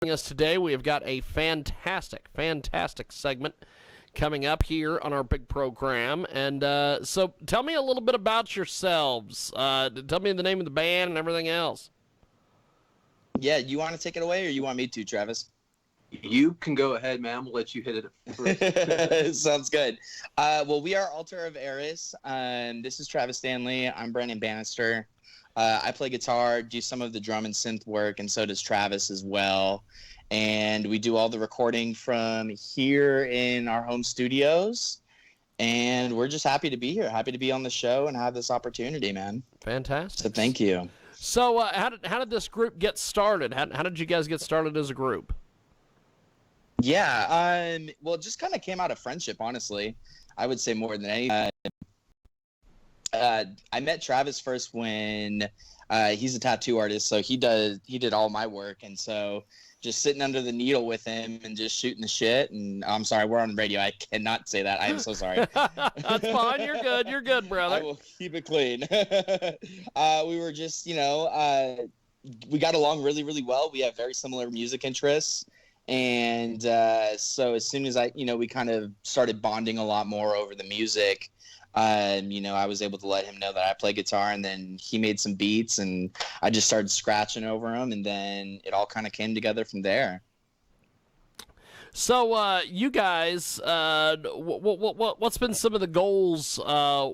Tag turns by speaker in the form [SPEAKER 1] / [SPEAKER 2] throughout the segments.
[SPEAKER 1] us today. We have got a fantastic segment coming up here on our big program. And so tell me a little bit about yourselves. Tell me the name of the band and everything else.
[SPEAKER 2] Yeah, you want to take it away or you want me to, Travis?
[SPEAKER 3] You can go ahead, man. We'll let you hit it first.
[SPEAKER 2] Sounds good. Well, we are Altar of Eris. This is Travis Stanley. I'm Brandon Bannister. I play guitar, do some of the drum and synth work, and so does Travis as well. And we do all the recording from here in our home studios. And we're just happy to be here, happy to be on the show and have this opportunity, man.
[SPEAKER 1] Fantastic.
[SPEAKER 2] So thank you.
[SPEAKER 1] So how did this group get started? How did you guys get started as a group?
[SPEAKER 2] Yeah, well, it just kind of came out of friendship, honestly. I would say more than anything. I met Travis first when he's a tattoo artist, so he did all my work, and so just sitting under the needle with him and just shooting the shit. And I'm sorry, we're on radio. I cannot say that. I am so sorry.
[SPEAKER 1] That's fine. You're good, brother.
[SPEAKER 2] I will keep it clean. We were just, we got along really, really well. We have very similar music interests. And so as soon as we kind of started bonding a lot more over the music, I was able to let him know that I play guitar, and then he made some beats, and I just started scratching over them, and then it all kind of came together from there.
[SPEAKER 1] So, you guys, what's been some of the goals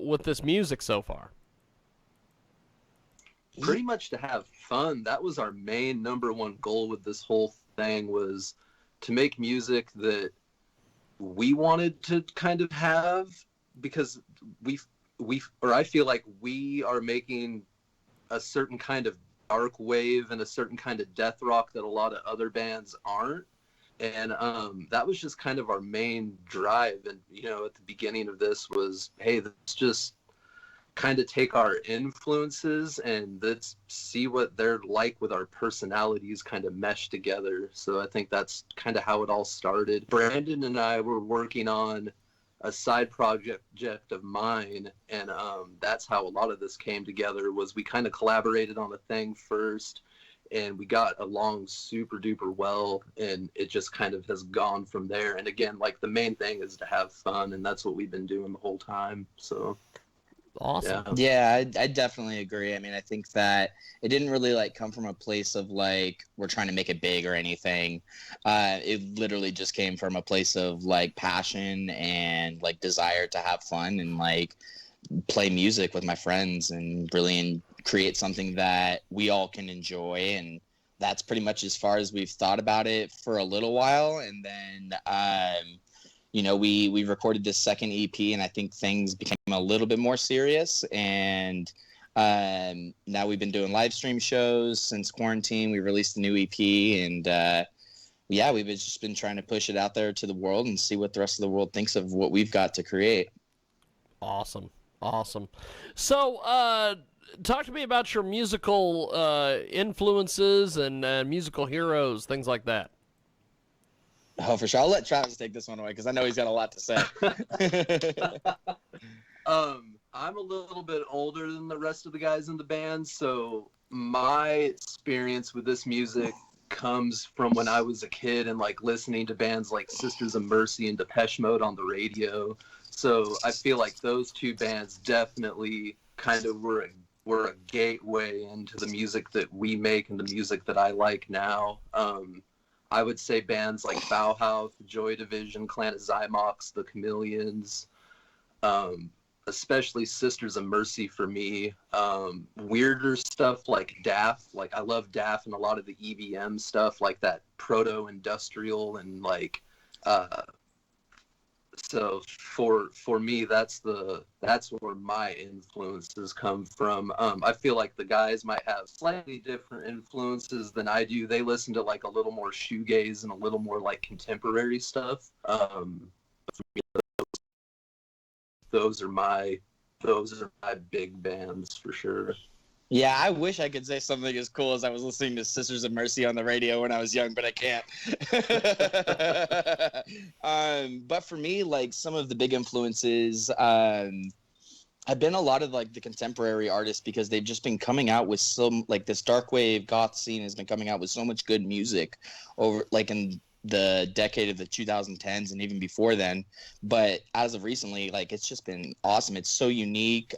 [SPEAKER 1] with this music so far?
[SPEAKER 3] Pretty much to have fun. That was our main number one goal with this whole thing, was to make music that we wanted to kind of have, because I feel like we are making a certain kind of dark wave and a certain kind of death rock that a lot of other bands aren't. And that was just kind of our main drive. And, at the beginning of this was, hey, let's just kind of take our influences and let's see what they're like with our personalities kind of mesh together. So I think that's kind of how it all started. Brandon and I were working on a side project of mine, and that's how a lot of this came together. Was we kind of collaborated on a thing first, and we got along super duper well, and it just kind of has gone from there. And again, like, the main thing is to have fun, and that's what we've been doing the whole time. So
[SPEAKER 1] awesome.
[SPEAKER 2] Yeah, I definitely agree. I mean, I think that it didn't really come from a place of we're trying to make it big or anything. It literally just came from a place of passion and desire to have fun and play music with my friends and really create something that we all can enjoy. And that's pretty much as far as we've thought about it for a little while. And then we recorded this second EP, and I think things became a little bit more serious. And now we've been doing live stream shows since quarantine. We released a new EP, and we've just been trying to push it out there to the world and see what the rest of the world thinks of what we've got to create.
[SPEAKER 1] Awesome. So, talk to me about your musical influences and musical heroes, things like that.
[SPEAKER 2] Oh, for sure. I'll let Travis take this one away because I know he's got a lot to say.
[SPEAKER 3] I'm a little bit older than the rest of the guys in the band, so my experience with this music comes from when I was a kid and listening to bands like Sisters of Mercy and Depeche Mode on the radio. So I feel like those two bands definitely kind of were a gateway into the music that we make and the music that I like now. I would say bands like Bauhaus, Joy Division, Clan of Zymox, The Chameleons, especially Sisters of Mercy for me. Weirder stuff like DAF. I love DAF and a lot of the EBM stuff, like that proto-industrial and so for me, that's where my influences come from. I feel like the guys might have slightly different influences than I do. They listen to a little more shoegaze and a little more contemporary stuff. For me, those are my big bands for sure.
[SPEAKER 2] Yeah, I wish I could say something as cool as I was listening to Sisters of Mercy on the radio when I was young, but I can't. But for me, some of the big influences, I I've been a lot of like the contemporary artists because they've just been coming out with some like this darkwave goth scene has been coming out with so much good music over like in the decade of the 2010s and even before then. But as of recently, like it's just been awesome. It's so unique.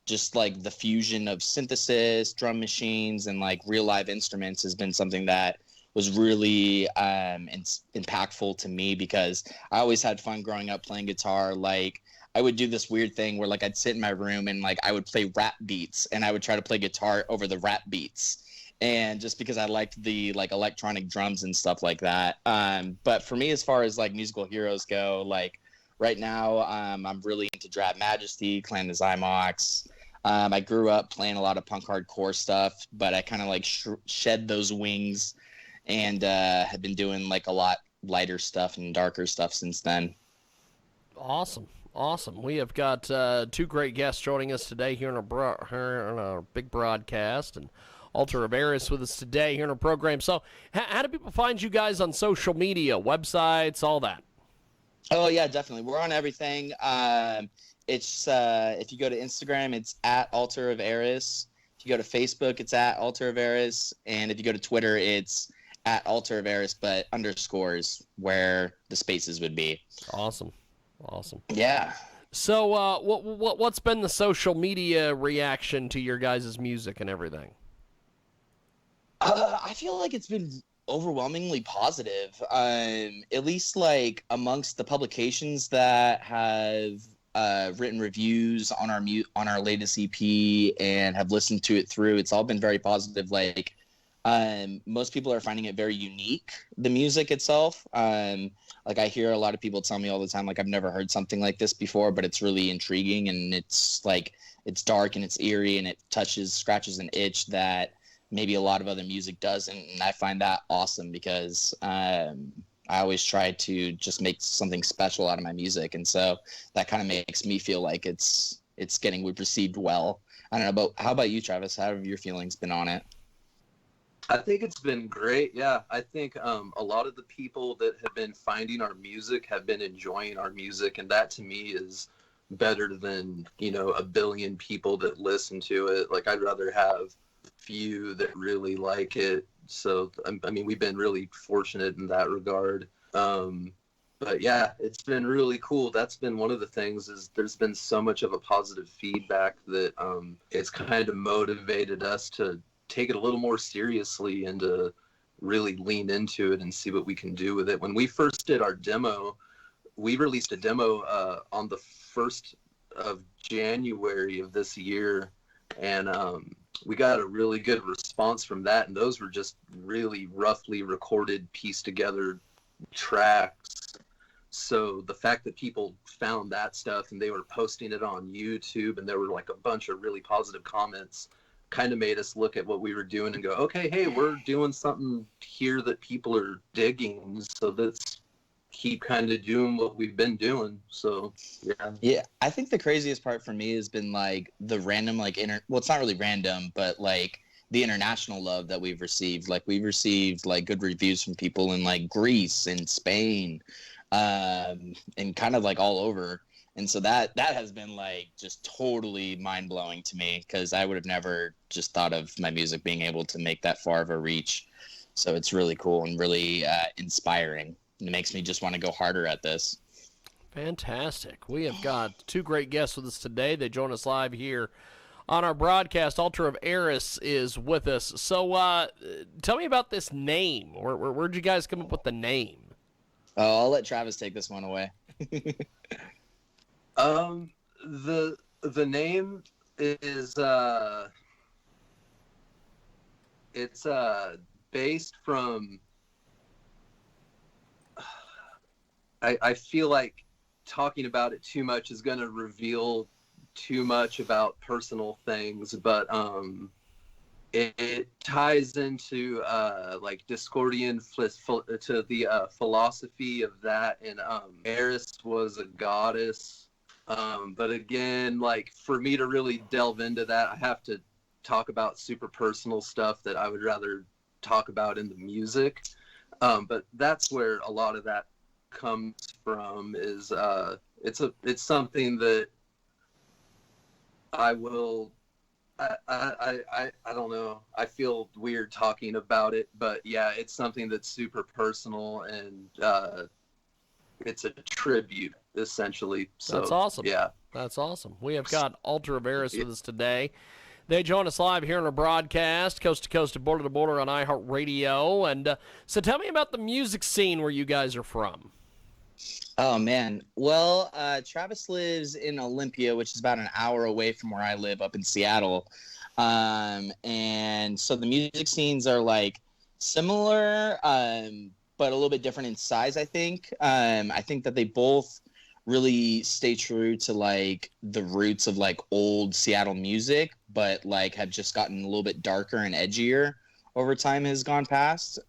[SPEAKER 2] Just like the fusion of synthesis, drum machines, and like real live instruments has been something that was really impactful to me because I always had fun growing up playing guitar. Like I would do this weird thing where like I'd sit in my room and like I would play rap beats and I would try to play guitar over the rap beats. And just because I liked the like electronic drums and stuff like that. But for me, as far as like musical heroes go, like right now, I'm really into Drab, Majesty, Clan of Zymox. I grew up playing a lot of punk hardcore stuff, but I kind of like shed those wings and have been doing like a lot lighter stuff and darker stuff since then.
[SPEAKER 1] Awesome. Awesome. We have got two great guests joining us today here on our big broadcast, and Altar of Eris with us today here in our program. So how do people find you guys on social media, websites, all that?
[SPEAKER 2] Oh, yeah, definitely. We're on everything. It's if you go to Instagram, it's at Altar of Eris. If you go to Facebook, it's at Altar of Eris. And if you go to Twitter, it's at Altar of Eris, but underscores where the spaces would be.
[SPEAKER 1] Awesome. Awesome.
[SPEAKER 2] Yeah.
[SPEAKER 1] So what's been the social media reaction to your guys' music and everything?
[SPEAKER 2] I feel like it's been overwhelmingly positive. At least like amongst the publications that have written reviews on our latest EP and have listened to it through, it's all been very positive. Like most people are finding it very unique, the music itself. Like I hear a lot of people tell me all the time, like I've never heard something like this before, but it's really intriguing and it's like it's dark and it's eerie and it scratches an itch that maybe a lot of other music doesn't. And I find that awesome because I always try to just make something special out of my music. And so that kind of makes me feel like it's getting received well. I don't know, but how about you, Travis? How have your feelings been on it?
[SPEAKER 3] I think it's been great. Yeah, I think a lot of the people that have been finding our music have been enjoying our music, and that to me is better than, a billion people that listen to it. Like I'd rather have few that really like it. So I mean, we've been really fortunate in that regard. But yeah, it's been really cool. That's been one of the things is there's been so much of a positive feedback that it's kind of motivated us to take it a little more seriously and to really lean into it and see what we can do with it. When we first did our demo, we released a demo on the 1st of January of this year, and we got a really good response from that, and those were just really roughly recorded, pieced together tracks. So the fact that people found that stuff and they were posting it on YouTube and there were like a bunch of really positive comments kind of made us look at what we were doing and go, okay, hey, we're doing something here that people are digging, so let's keep kind of doing what we've been doing. So yeah,
[SPEAKER 2] I think the craziest part for me has been like the random well, it's not really random, but like the international love that we've received. Like we've received like good reviews from people in like Greece and Spain, and kind of like all over. And so that has been like just totally mind blowing to me because I would have never just thought of my music being able to make that far of a reach. So it's really cool and really inspiring. It makes me just want to go harder at this.
[SPEAKER 1] Fantastic. We have got two great guests with us today. They join us live here on our broadcast. Altar of Eris is with us. So tell me about this name. Where'd you guys come up with the name?
[SPEAKER 2] Oh, I'll let Travis take this one away.
[SPEAKER 3] The name is it's based from I feel like talking about it too much is going to reveal too much about personal things, but it ties into like Discordian to the philosophy of that, and Eris was a goddess, but again, like for me to really delve into that, I have to talk about super personal stuff that I would rather talk about in the music, but that's where a lot of that comes from. Is it's something that I will. I don't know. I feel weird talking about it, but yeah, it's something that's super personal, and it's a tribute essentially. So
[SPEAKER 1] That's awesome.
[SPEAKER 3] yeah.
[SPEAKER 1] That's awesome. We have got Altar of Eris with us today. They join us live here on our broadcast, coast to coast and border to border on iHeartRadio. And so tell me about the music scene where you guys are from.
[SPEAKER 2] Oh man. Well, Travis lives in Olympia, which is about an hour away from where I live up in Seattle. And so the music scenes are like similar, but a little bit different in size, I think. I think that they both really stay true to like the roots of like old Seattle music, but like have just gotten a little bit darker and edgier over time has gone past.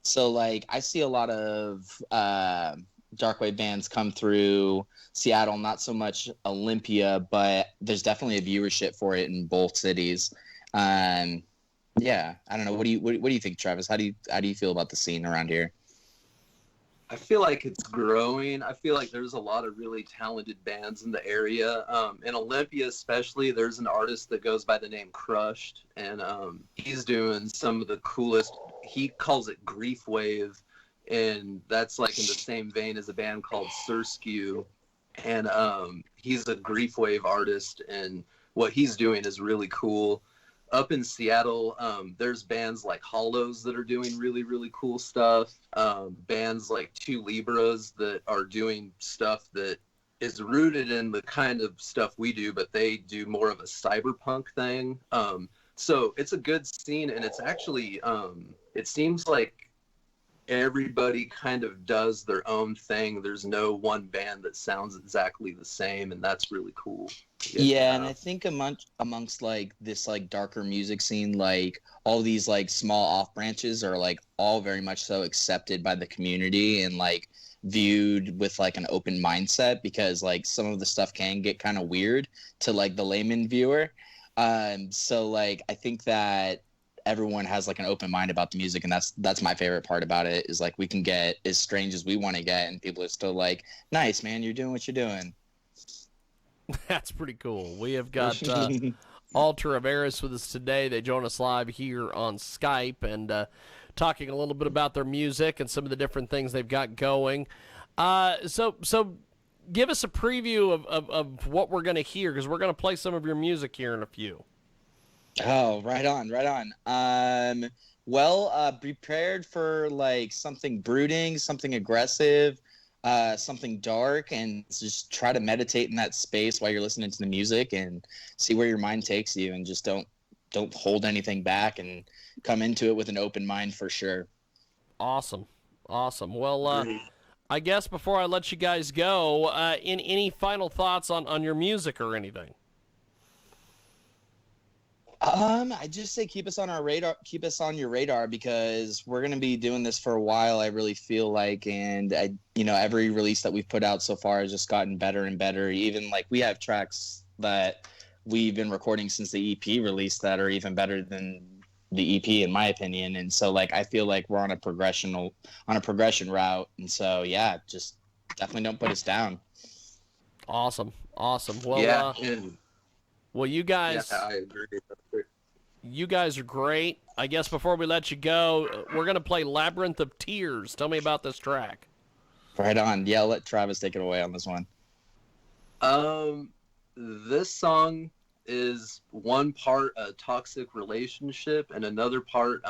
[SPEAKER 2] So like I see a lot of darkwave bands come through Seattle, not so much Olympia, but there's definitely a viewership for it in both cities. Yeah, I don't know. What do you think, Travis? How do you feel about the scene around here?
[SPEAKER 3] I feel like it's growing. I feel like there's a lot of really talented bands in the area. In Olympia especially, there's an artist that goes by the name Crushed, and he's doing some of the coolest, he calls it grief wave, and that's like in the same vein as a band called Surskew. And he's a grief wave artist, and what he's doing is really cool. Up in Seattle, there's bands like Hollows that are doing really, really cool stuff. Bands like Two Libras that are doing stuff that is rooted in the kind of stuff we do, but they do more of a cyberpunk thing. So it's a good scene, and it's actually, it seems like everybody kind of does their own thing. There's no one band that sounds exactly the same, and that's really cool.
[SPEAKER 2] Yeah, and I think amongst like this like darker music scene, like all these like small off branches are like all very much so accepted by the community and like viewed with like an open mindset, because like some of the stuff can get kind of weird to like the layman viewer. So like I think that everyone has like an open mind about the music, and that's my favorite part about it, is like we can get as strange as we want to get, and people are still like, nice man, you're doing what you're doing.
[SPEAKER 1] That's pretty cool. We have got Altar of Eris with us today. They join us live here on Skype and talking a little bit about their music and some of the different things they've got going. So give us a preview of what we're going to hear, because we're going to play some of your music here in a few.
[SPEAKER 2] Oh, right on. Be prepared for like something brooding, something aggressive, something dark, and just try to meditate in that space while you're listening to the music and see where your mind takes you, and just don't hold anything back and come into it with an open mind for sure.
[SPEAKER 1] Awesome. Well, I guess before I let you guys go, any final thoughts on your music or anything?
[SPEAKER 2] I just say keep us on our radar, keep us on your radar, because we're going to be doing this for a while, I really feel like, and every release that we've put out so far has just gotten better and better. Even like we have tracks that we've been recording since the EP release that are even better than the EP in my opinion. And so like I feel like we're on a progression route, and so yeah, just definitely don't put us down.
[SPEAKER 1] Awesome. Well,
[SPEAKER 3] yeah,
[SPEAKER 1] well, you guys,
[SPEAKER 3] yeah, I agree.
[SPEAKER 1] You guys are great. I guess before we let you go, we're going to play Labyrinth of Tears. Tell me about this track.
[SPEAKER 2] Right on. Yeah, I'll let Travis take it away on this one.
[SPEAKER 3] This song is one part a toxic relationship and another part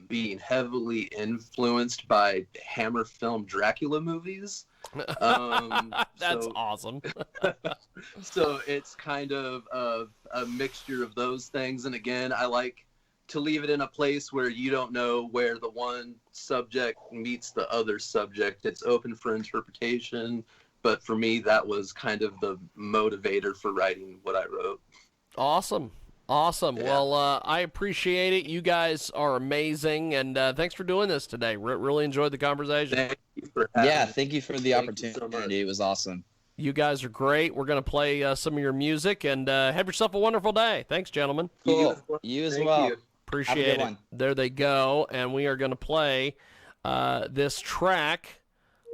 [SPEAKER 3] being heavily influenced by Hammer film Dracula movies.
[SPEAKER 1] That's awesome.
[SPEAKER 3] So it's kind of a mixture of those things, and again, I like to leave it in a place where you don't know where the one subject meets the other subject. It's open for interpretation, but for me that was kind of the motivator for writing what I wrote.
[SPEAKER 1] Awesome. Yeah. Well, I appreciate it. You guys are amazing, and thanks for doing this today. Really enjoyed the conversation.
[SPEAKER 3] Thank you for having me.
[SPEAKER 2] Thank you for the opportunity. It was awesome.
[SPEAKER 1] You guys are great. We're going to play some of your music, and have yourself a wonderful day. Thanks, gentlemen.
[SPEAKER 2] Cool. You as well.
[SPEAKER 1] Appreciate it. There they go, and we are going to play this track,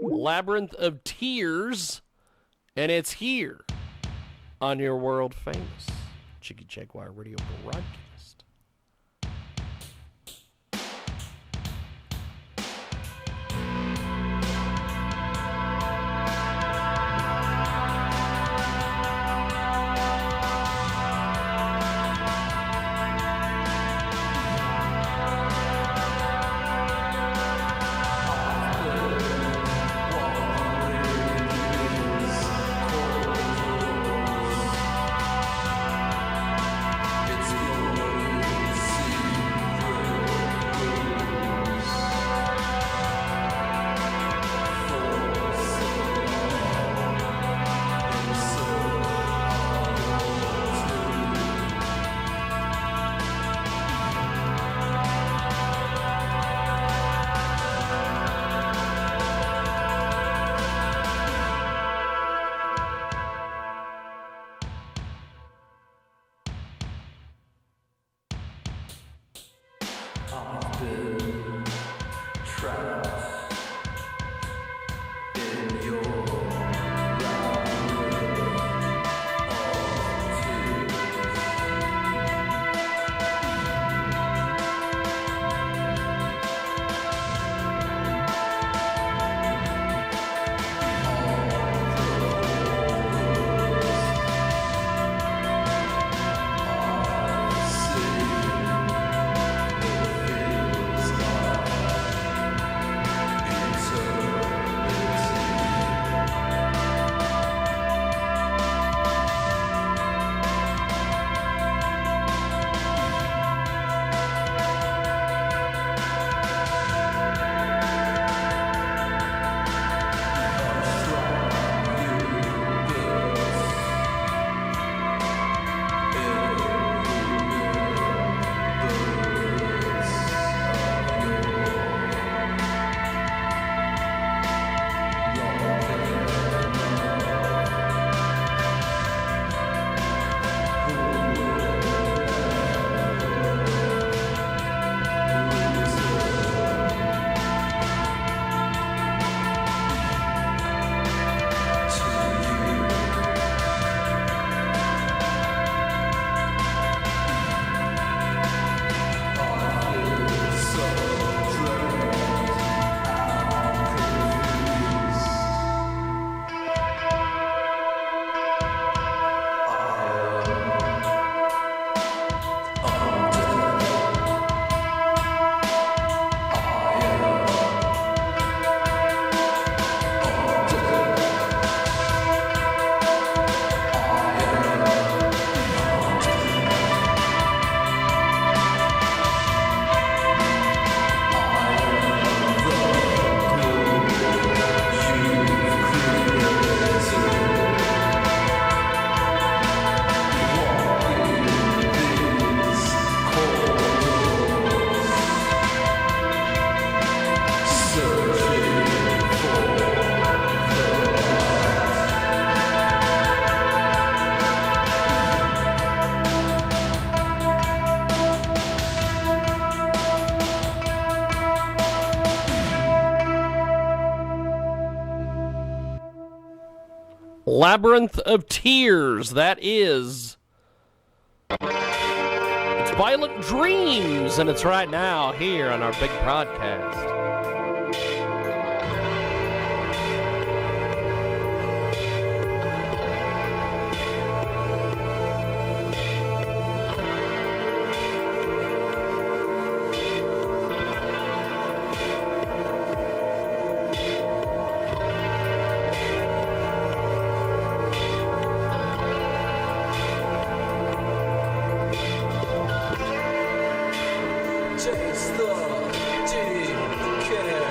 [SPEAKER 1] Labyrinth of Tears, and it's here on your world famous Jiggy Jaguar radio broadcast. Labyrinth of Tears, that is. It's Violent Dreams, and it's right now here on our big broadcast.
[SPEAKER 4] Chase the DK.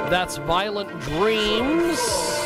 [SPEAKER 1] That's Violent Dreams.